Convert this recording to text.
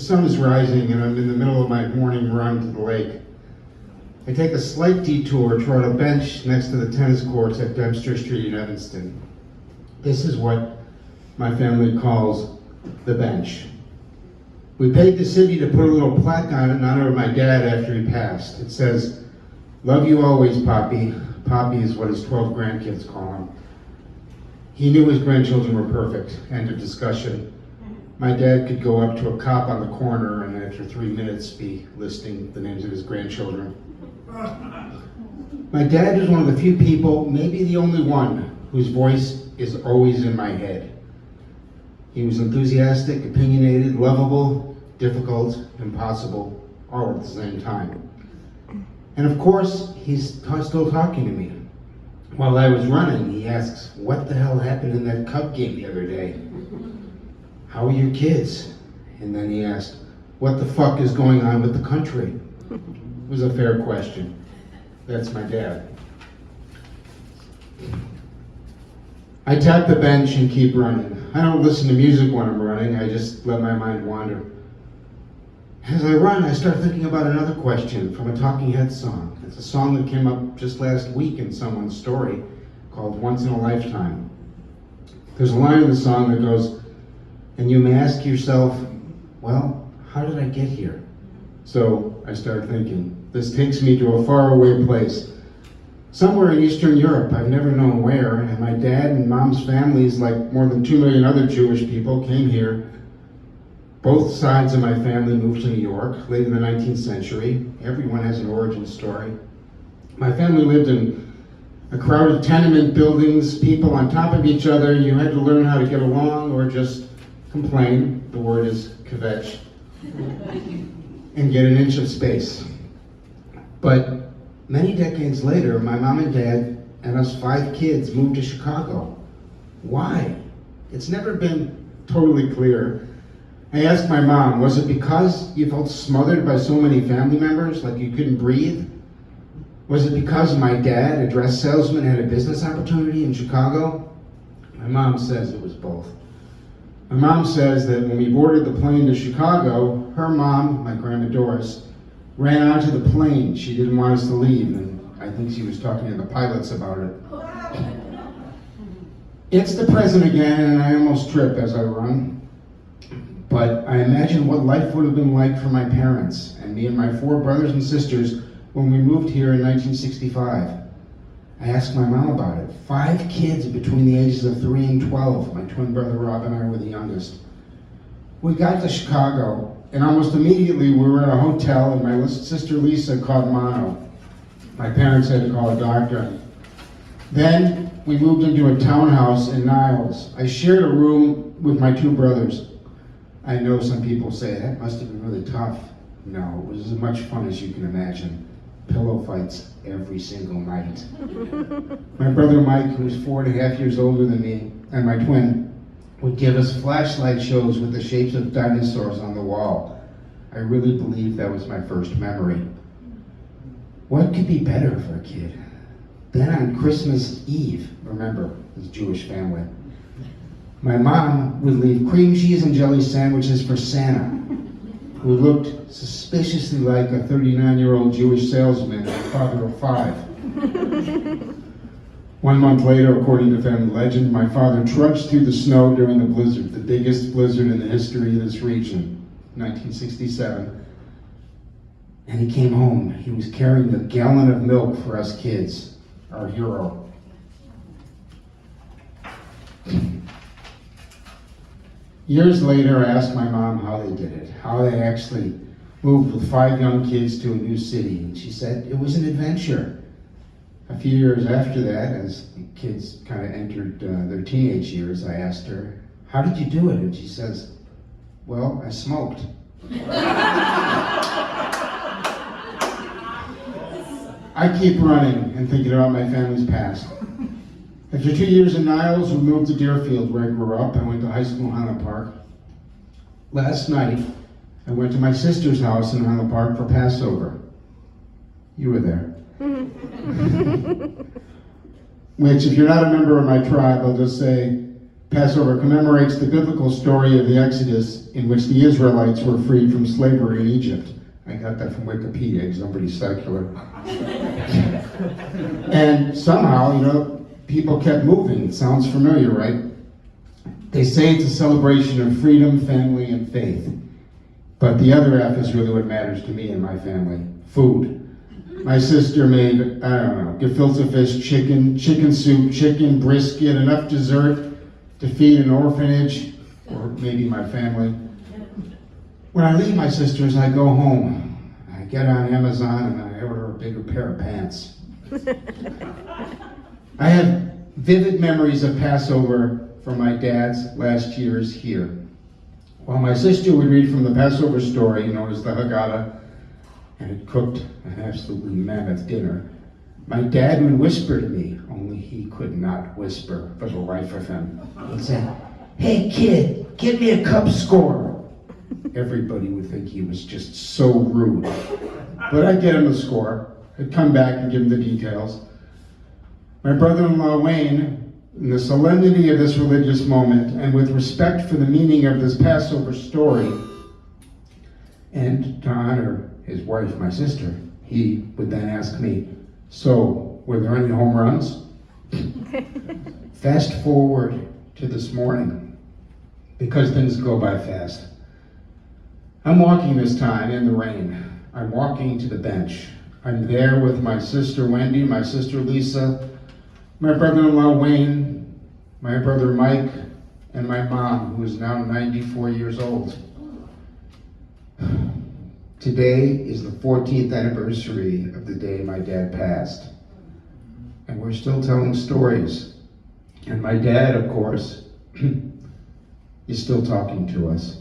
sun is rising and I'm in the middle of my morning run to the lake. I take a slight detour toward a bench next to the tennis courts at Bistro Street in Evanston. This is what my family calls the bench. We paid the city to put a little plaque on it in honor of my dad after he passed. It says, "Love you always, Poppy." Poppy is what his 12 grandkids call him. He knew his grandchildren were perfect. End of discussion. My dad could go up to a cop on the corner and after 3 minutes be listing the names of his grandchildren. My dad was one of the few people, maybe the only one, whose voice is always in my head. He was enthusiastic, opinionated, lovable, difficult, impossible, all at the same time. And of course, he's still talking to me. While I was running, he asks, "What the hell happened in that Cub game the other day? How are your kids?" And then he asked, "What the fuck is going on with the country?" It was a fair question. That's my dad. I tap the bench and keep running. I don't listen to music when I'm running, I just let my mind wander. As I run, I start thinking about another question from a Talking Heads song. It's a song that came up just last week in someone's story called "Once in a Lifetime." There's a line in the song that goes, "And you may ask yourself, well, how did I get here?" So I start thinking, this takes me to a faraway place. Somewhere in Eastern Europe, I've never known where, and my dad and mom's families, like more than 2 million other Jewish people, came here. Both sides of my family moved to New York late in the 19th century. Everyone has an origin story. My family lived in a crowded tenement buildings, people on top of each other. You had to learn how to get along or just complain. The word is kvetch. And get an inch of space. But many decades later, my mom and dad and us 5 kids moved to Chicago. Why? It's never been totally clear. I asked my mom, was it because you felt smothered by so many family members, like you couldn't breathe? Was it because my dad, a dress salesman, had a business opportunity in Chicago? My mom says it was both. My mom says that when we boarded the plane to Chicago, her mom, my grandma Doris, ran onto the plane. She didn't want us to leave, and I think she was talking to the pilots about it. It's the present again, and I almost trip as I run. But I imagine what life would have been like for my parents and me and my 4 brothers and sisters when we moved here in 1965. I asked my mom about it. 5 kids between the ages of 3 and 12. My twin brother Rob and I were the youngest. We got to Chicago, and almost immediately we were in a hotel, and my sister Lisa caught mono. My parents had to call a doctor. Then we moved into a townhouse in Niles. I shared a room with my 2 brothers. I know some people say that must have been really tough. No, it was as much fun as you can imagine. Pillow fights every single night. My brother Mike, who was 4.5 years older than me, and my twin, would give us flashlight shows with the shapes of dinosaurs on the wall. I really believe that was my first memory. What could be better for a kid? Then on Christmas Eve, remember, this Jewish family, my mom would leave cream cheese and jelly sandwiches for Santa, who looked suspiciously like a 39-year-old Jewish salesman and a father of 5. 1 month later, according to family legend, my father trudged through the snow during the blizzard, the biggest blizzard in the history of this region, 1967. And he came home. He was carrying a gallon of milk for us kids, our hero. Years later, I asked my mom how they did it, how they actually moved with 5 young kids to a new city. And she said it was an adventure. A few years after that, as the kids kind of entered their teenage years, I asked her, how did you do it? And she says, well, I smoked. I keep running and thinking about my family's past. After 2 years in Niles, we moved to Deerfield, where I grew up. I went to high school in Highland Park. Last night, I went to my sister's house in Highland Park for Passover. You were there. Which, if you're not a member of my tribe, I'll just say, Passover commemorates the biblical story of the Exodus in which the Israelites were freed from slavery in Egypt. I got that from Wikipedia because I'm pretty secular. And somehow, people kept moving. It sounds familiar, right? They say it's a celebration of freedom, family, and faith. But the other F is really what matters to me and my family. Food. My sister made, gefilte fish, chicken soup, chicken brisket, enough dessert to feed an orphanage, or maybe my family. When I leave my sister's, I go home. I get on Amazon and I order a bigger pair of pants. I have vivid memories of Passover from my dad's last years here. While my sister would read from the Passover story, known as the Haggadah, and had cooked an absolutely mammoth dinner, my dad would whisper to me, only he could not whisper for the life of him. He'd say, "Hey kid, give me a cup score." Everybody would think he was just so rude. But I'd get him the score. I'd come back and give him the details. My brother-in-law Wayne, in the solemnity of this religious moment, and with respect for the meaning of this Passover story, and to honor his wife, my sister, he would then ask me, "So, were there any home runs?" Fast forward to this morning, because things go by fast. I'm walking this time in the rain. I'm walking to the bench. I'm there with my sister Wendy, my sister Lisa, my brother-in-law Wayne, my brother Mike, and my mom, who is now 94 years old. Today is the 14th anniversary of the day my dad passed. And we're still telling stories. And my dad, of course, is still talking to us.